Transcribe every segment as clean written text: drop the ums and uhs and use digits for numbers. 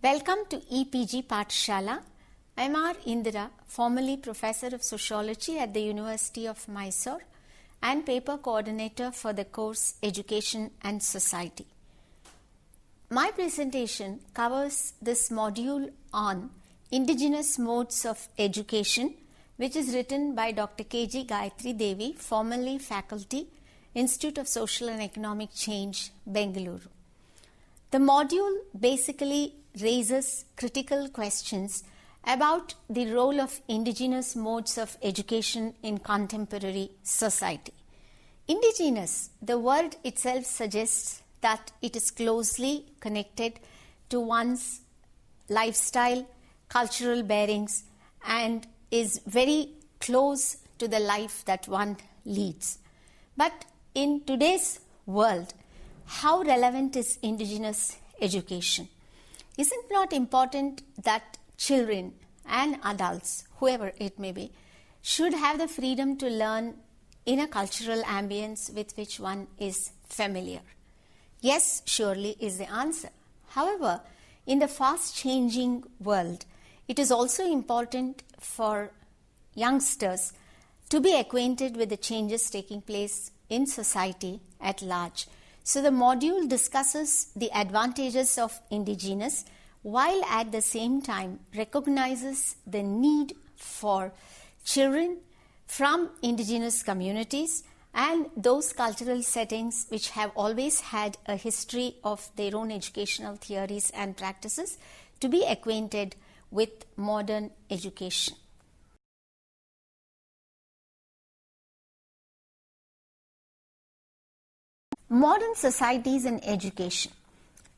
Welcome to EPG Pathshala. I am R. Indira, formerly Professor of Sociology at the University of Mysore and Paper Coordinator for the course Education and Society. My presentation covers this module on Indigenous Modes of Education, which is written by Dr. K.G. Gayatri Devi, formerly Faculty, Institute of Social and Economic Change, Bengaluru. The module basically raises critical questions about the role of indigenous modes of education in contemporary society. Indigenous, the word itself suggests that it is closely connected to one's lifestyle, cultural bearings, and is very close to the life that one leads. But in today's world, how relevant is indigenous education? Is it not important that children and adults, whoever it may be, should have the freedom to learn in a cultural ambience with which one is familiar? Yes, surely is the answer. However, in the fast-changing world, it is also important for youngsters to be acquainted with the changes taking place in society at large. So the module discusses the advantages of indigenous while at the same time recognizes the need for children from indigenous communities and those cultural settings which have always had a history of their own educational theories and practices to be acquainted with modern education. Modern societies and education.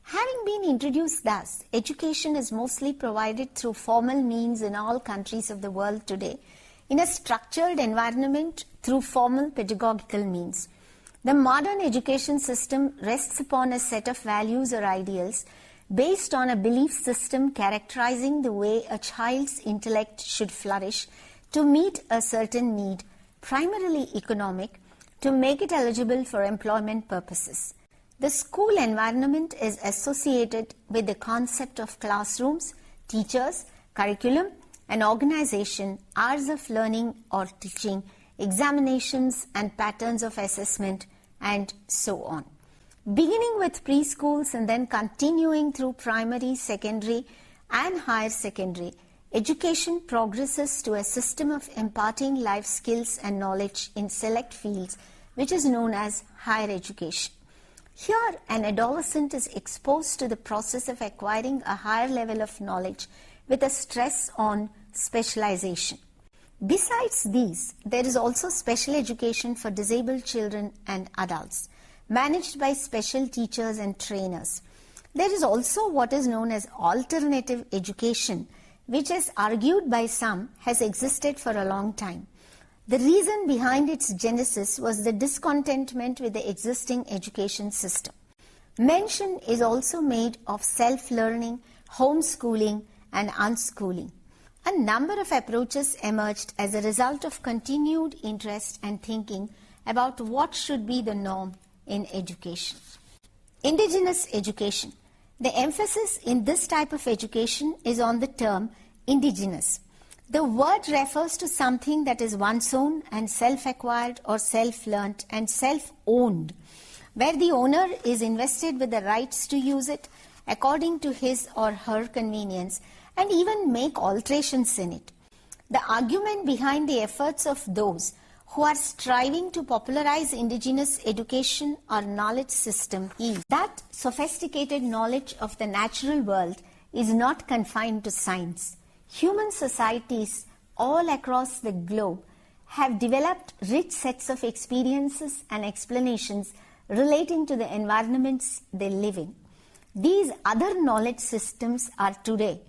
Having been introduced thus, education is mostly provided through formal means in all countries of the world today, in a structured environment through formal pedagogical means. The modern education system rests upon a set of values or ideals based on a belief system characterizing the way a child's intellect should flourish to meet a certain need, primarily economic, to make it eligible for employment purposes. The school environment is associated with the concept of classrooms, teachers, curriculum, and organization, hours of learning or teaching, examinations and patterns of assessment, and so on. Beginning with preschools and then continuing through primary, secondary, and higher secondary, education progresses to a system of imparting life skills and knowledge in select fields, which is known as higher education. Here, an adolescent is exposed to the process of acquiring a higher level of knowledge with a stress on specialization. Besides these, there is also special education for disabled children and adults, managed by special teachers and trainers. There is also what is known as alternative education, which is argued by some has existed for a long time. The reason behind its genesis was the discontentment with the existing education system. Mention is also made of self-learning, homeschooling, and unschooling. A number of approaches emerged as a result of continued interest and thinking about what should be the norm in education. Indigenous education. The emphasis in this type of education is on the term indigenous. The word refers to something that is one's own and self-acquired or self-learnt and self-owned, where the owner is invested with the rights to use it according to his or her convenience and even make alterations in it. The argument behind the efforts of those who are striving to popularize indigenous education or knowledge system is that sophisticated knowledge of the natural world is not confined to science. Human societies all across the globe have developed rich sets of experiences and explanations relating to the environments they live in. These other knowledge systems are today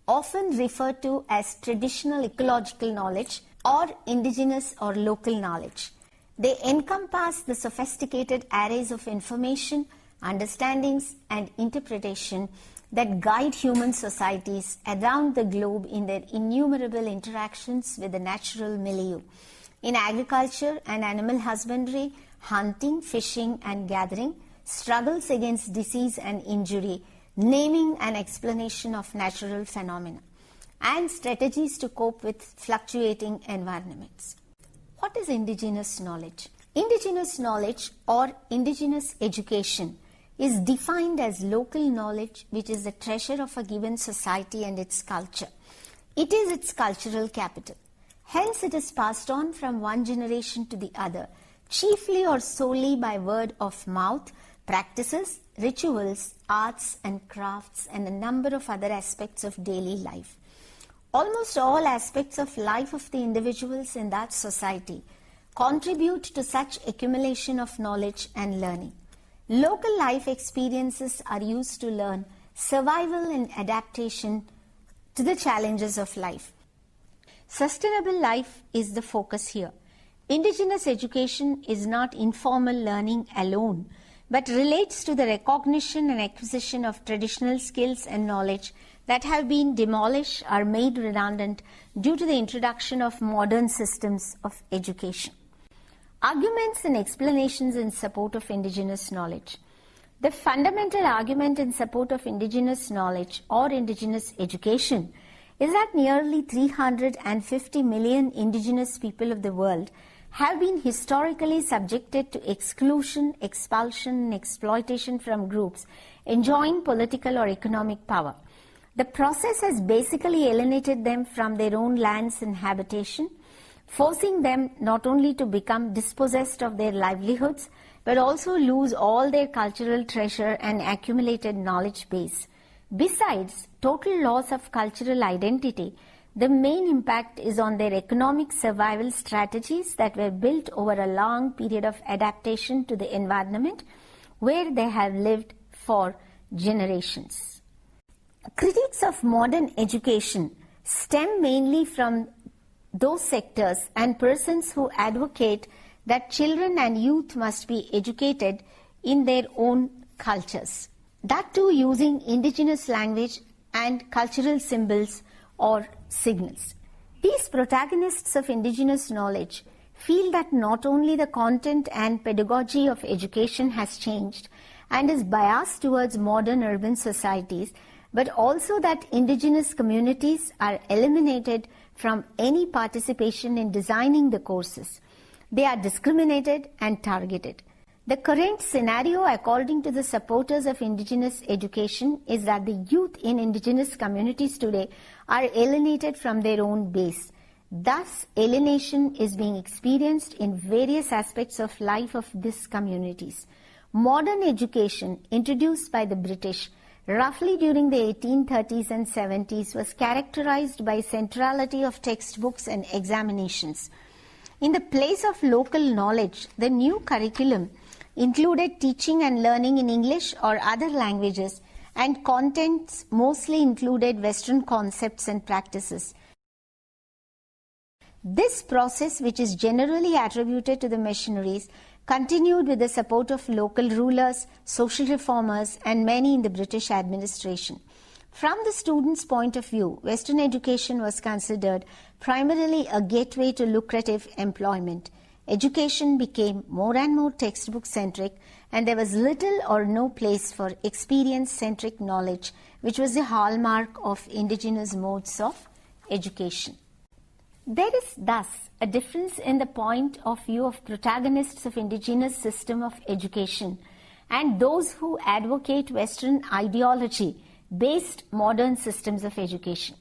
often referred to as traditional ecological knowledge or indigenous or local knowledge. They encompass the sophisticated arrays of information, understandings, and interpretation that guide human societies around the globe in their innumerable interactions with the natural milieu. In agriculture and animal husbandry, hunting, fishing, and gathering, struggles against disease and injury, naming and explanation of natural phenomena, and strategies to cope with fluctuating environments. What is indigenous knowledge? Indigenous knowledge or indigenous education is defined as local knowledge which is the treasure of a given society and its culture. It is its cultural capital. Hence, it is passed on from one generation to the other, chiefly or solely by word of mouth, practices, rituals, arts and crafts, and a number of other aspects of daily life. Almost all aspects of life of the individuals in that society contribute to such accumulation of knowledge and learning. Local life experiences are used to learn survival and adaptation to the challenges of life. Sustainable life is the focus here. Indigenous education is not informal learning alone, but relates to the recognition and acquisition of traditional skills and knowledge that have been demolished or made redundant due to the introduction of modern systems of education. Arguments and explanations in support of indigenous knowledge. The fundamental argument in support of indigenous knowledge or indigenous education is that nearly 350 million indigenous people of the world have been historically subjected to exclusion, expulsion, and exploitation from groups enjoying political or economic power. The process has basically alienated them from their own lands and habitation, forcing them not only to become dispossessed of their livelihoods, but also lose all their cultural treasure and accumulated knowledge base. Besides total loss of cultural identity, the main impact is on their economic survival strategies that were built over a long period of adaptation to the environment where they have lived for generations. Critiques of modern education stem mainly from those sectors and persons who advocate that children and youth must be educated in their own cultures, that too using indigenous language and cultural symbols or signals. These protagonists of indigenous knowledge feel that not only the content and pedagogy of education has changed and is biased towards modern urban societies, but also that indigenous communities are eliminated from any participation in designing the courses. They are discriminated and targeted. The current scenario, according to the supporters of indigenous education, is that the youth in indigenous communities today are alienated from their own base. Thus, alienation is being experienced in various aspects of life of these communities. Modern education, introduced by the British roughly during the 1830s and 70s, was characterized by centrality of textbooks and examinations. In the place of local knowledge, the new curriculum included teaching and learning in English or other languages, and contents mostly included Western concepts and practices. This process, which is generally attributed to the missionaries, continued with the support of local rulers, social reformers, and many in the British administration. From the student's point of view, Western education was considered primarily a gateway to lucrative employment. Education became more and more textbook-centric, and there was little or no place for experience-centric knowledge, which was the hallmark of indigenous modes of education. There is thus a difference in the point of view of protagonists of indigenous system of education and those who advocate Western ideology-based modern systems of education.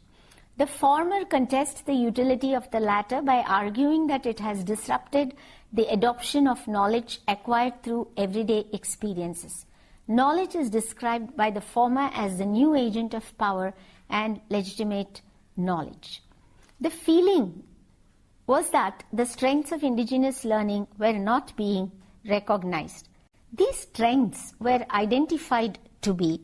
The former contests the utility of the latter by arguing that it has disrupted the adoption of knowledge acquired through everyday experiences. Knowledge is described by the former as the new agent of power and legitimate knowledge. The feeling was that the strengths of indigenous learning were not being recognized. These strengths were identified to be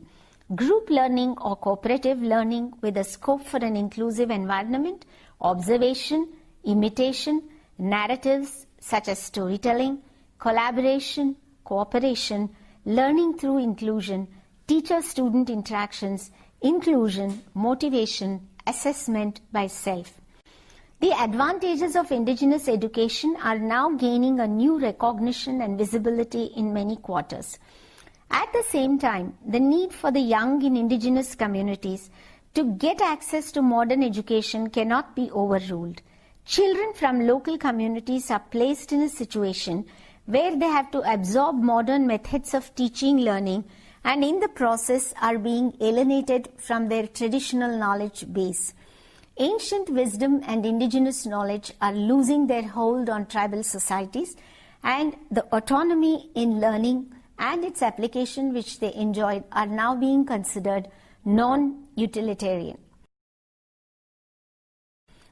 group learning or cooperative learning with a scope for an inclusive environment, observation, imitation, narratives such as storytelling, collaboration, cooperation, learning through inclusion, teacher-student interactions, inclusion, motivation, assessment by self. The advantages of indigenous education are now gaining a new recognition and visibility in many quarters. At the same time, the need for the young in indigenous communities to get access to modern education cannot be overruled. Children from local communities are placed in a situation where they have to absorb modern methods of teaching, learning, and in the process are being alienated from their traditional knowledge base. Ancient wisdom and indigenous knowledge are losing their hold on tribal societies, and the autonomy in learning and its application which they enjoyed are now being considered non-utilitarian.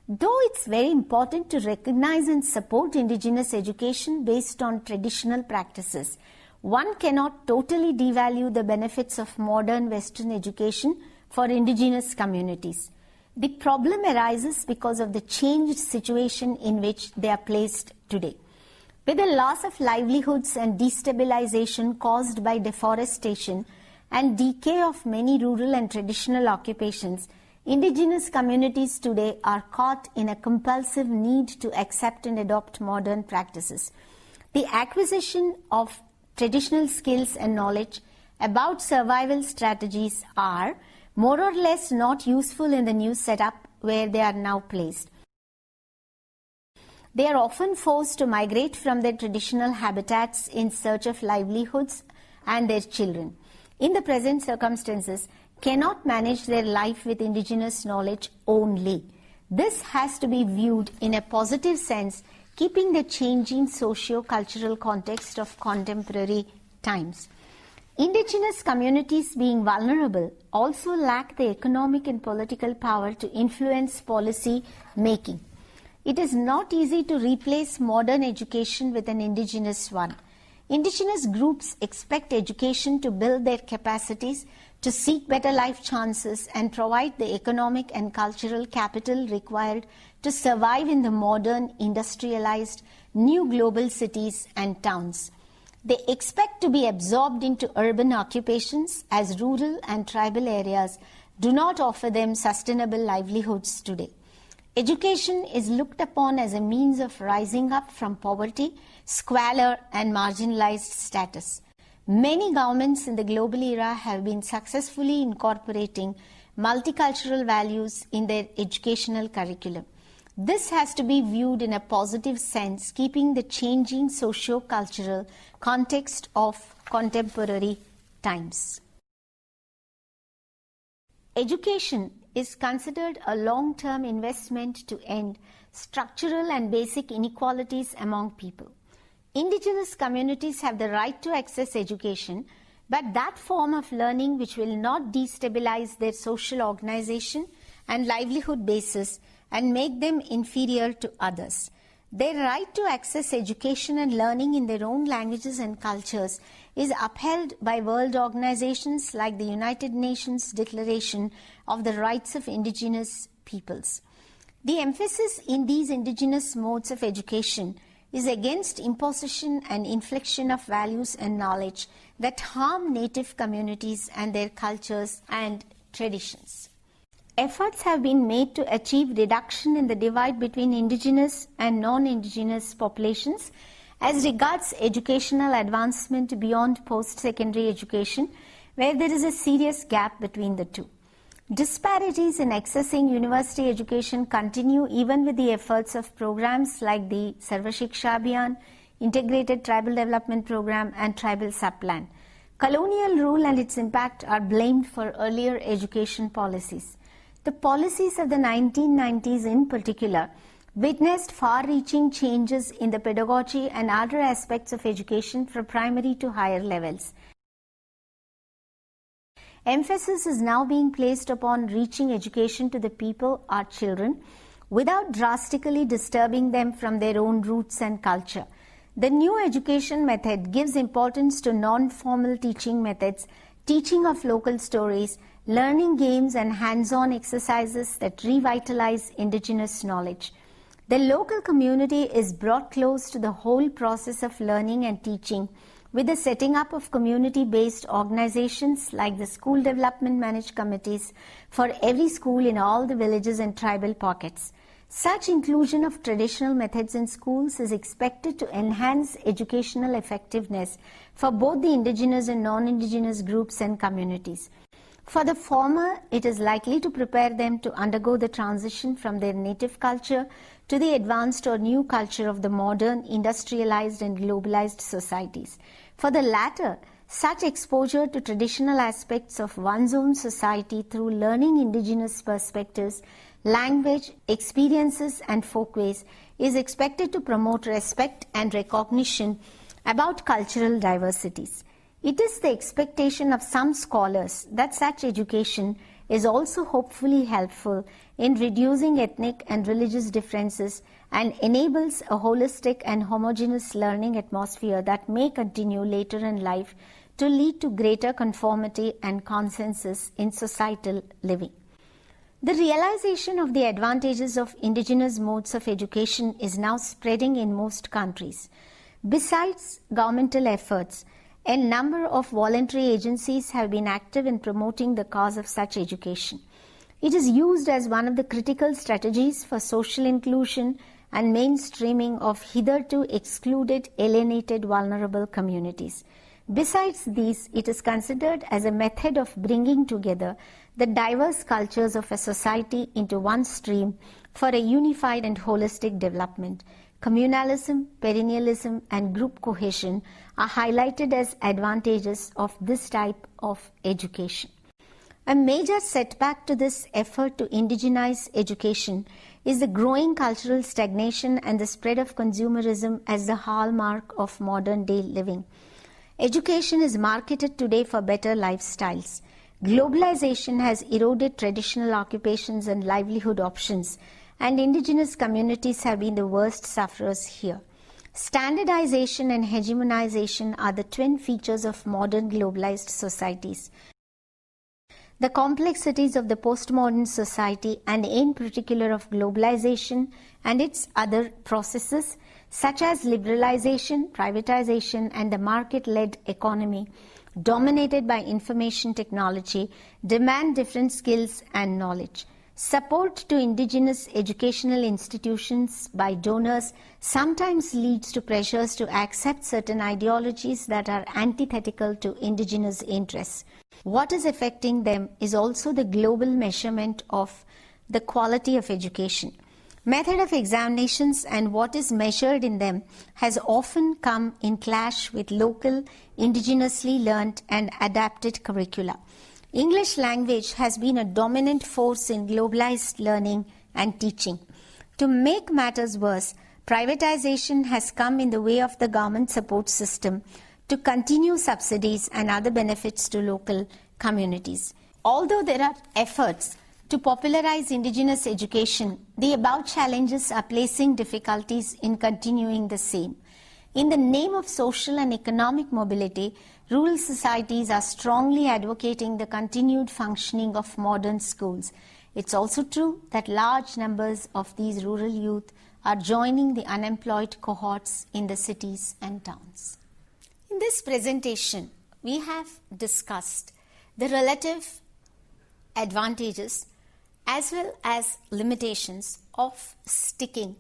Though it's very important to recognize and support indigenous education based on traditional practices, one cannot totally devalue the benefits of modern Western education for indigenous communities. The problem arises because of the changed situation in which they are placed today. With the loss of livelihoods and destabilization caused by deforestation and decay of many rural and traditional occupations, indigenous communities today are caught in a compulsive need to accept and adopt modern practices. The acquisition of traditional skills and knowledge about survival strategies are more or less not useful in the new setup where they are now placed. They are often forced to migrate from their traditional habitats in search of livelihoods, and their children, in the present circumstances, cannot manage their life with indigenous knowledge only. This has to be viewed in a positive sense, keeping the changing socio-cultural context of contemporary times. Indigenous communities, being vulnerable, also lack the economic and political power to influence policy making. It is not easy to replace modern education with an indigenous one. Indigenous groups expect education to build their capacities, to seek better life chances, and provide the economic and cultural capital required to survive in the modern, industrialized, new global cities and towns. They expect to be absorbed into urban occupations as rural and tribal areas do not offer them sustainable livelihoods today. Education is looked upon as a means of rising up from poverty, squalor, and marginalized status. Many governments in the global era have been successfully incorporating multicultural values in their educational curriculum. This has to be viewed in a positive sense, keeping the changing socio-cultural context of contemporary times. Education is considered a long-term investment to end structural and basic inequalities among people. Indigenous communities have the right to access education, but that form of learning which will not destabilize their social organization and livelihood basis and make them inferior to others. Their right to access education and learning in their own languages and cultures is upheld by world organizations like the United Nations Declaration of the Rights of Indigenous Peoples. The emphasis in these indigenous modes of education is against imposition and infliction of values and knowledge that harm native communities and their cultures and traditions. Efforts have been made to achieve reduction in the divide between indigenous and non-indigenous populations as regards educational advancement beyond post-secondary education, where there is a serious gap between the two. Disparities in accessing university education continue even with the efforts of programs like the Sarva Shiksha Abhiyan, Integrated Tribal Development Program, and Tribal Subplan. Colonial rule and its impact are blamed for earlier education policies. The policies of the 1990s in particular witnessed far-reaching changes in the pedagogy and other aspects of education from primary to higher levels. Emphasis is now being placed upon reaching education to the people, our children, without drastically disturbing them from their own roots and culture. The new education method gives importance to non-formal teaching methods, teaching of local stories, learning games and hands-on exercises that revitalize indigenous knowledge. The local community is brought close to the whole process of learning and teaching with the setting up of community-based organizations like the School Development Managed Committees for every school in all the villages and tribal pockets. Such inclusion of traditional methods in schools is expected to enhance educational effectiveness for both the indigenous and non-indigenous groups and communities. For the former, it is likely to prepare them to undergo the transition from their native culture to the advanced or new culture of the modern, industrialized and globalized societies. For the latter, such exposure to traditional aspects of one's own society through learning indigenous perspectives, language, experiences and folkways is expected to promote respect and recognition about cultural diversities. It is the expectation of some scholars that such education is also hopefully helpful in reducing ethnic and religious differences and enables a holistic and homogeneous learning atmosphere that may continue later in life to lead to greater conformity and consensus in societal living. The realization of the advantages of indigenous modes of education is now spreading in most countries. Besides governmental efforts, a number of voluntary agencies have been active in promoting the cause of such education. It is used as one of the critical strategies for social inclusion and mainstreaming of hitherto excluded, alienated, vulnerable communities. Besides these, it is considered as a method of bringing together the diverse cultures of a society into one stream for a unified and holistic development. Communalism, perennialism, and group cohesion are highlighted as advantages of this type of education. A major setback to this effort to indigenize education is the growing cultural stagnation and the spread of consumerism as the hallmark of modern day living. Education is marketed today for better lifestyles. Globalization has eroded traditional occupations and livelihood options, and indigenous communities have been the worst sufferers here. Standardization and hegemonization are the twin features of modern globalized societies. The complexities of the postmodern society, and in particular of globalization and its other processes, such as liberalization, privatization, and the market-led economy, dominated by information technology, demand different skills and knowledge. Support to indigenous educational institutions by donors sometimes leads to pressures to accept certain ideologies that are antithetical to indigenous interests. What is affecting them is also the global measurement of the quality of education. Method of examinations and what is measured in them has often come in clash with local, indigenously learnt and adapted curricula. English language has been a dominant force in globalized learning and teaching. To make matters worse, privatization has come in the way of the government support system to continue subsidies and other benefits to local communities. Although there are efforts to popularize indigenous education, the above challenges are placing difficulties in continuing the same. In the name of social and economic mobility, rural societies are strongly advocating the continued functioning of modern schools. It's also true that large numbers of these rural youth are joining the unemployed cohorts in the cities and towns. In this presentation, we have discussed the relative advantages as well as limitations of sticking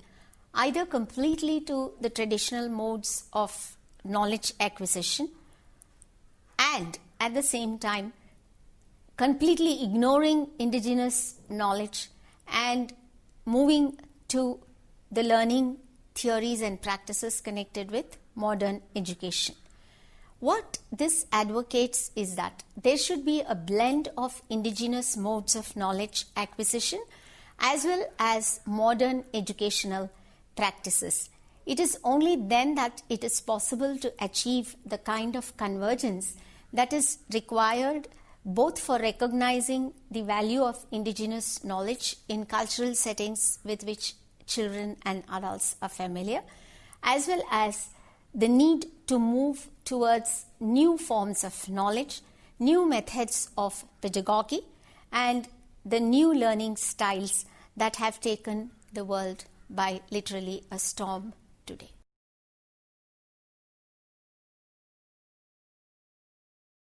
either completely to the traditional modes of knowledge acquisition and at the same time completely ignoring indigenous knowledge and moving to the learning theories and practices connected with modern education. What this advocates is that there should be a blend of indigenous modes of knowledge acquisition as well as modern educational practices. It is only then that it is possible to achieve the kind of convergence that is required both for recognizing the value of indigenous knowledge in cultural settings with which children and adults are familiar, as well as the need to move towards new forms of knowledge, new methods of pedagogy, and the new learning styles that have taken the world by literally a storm today.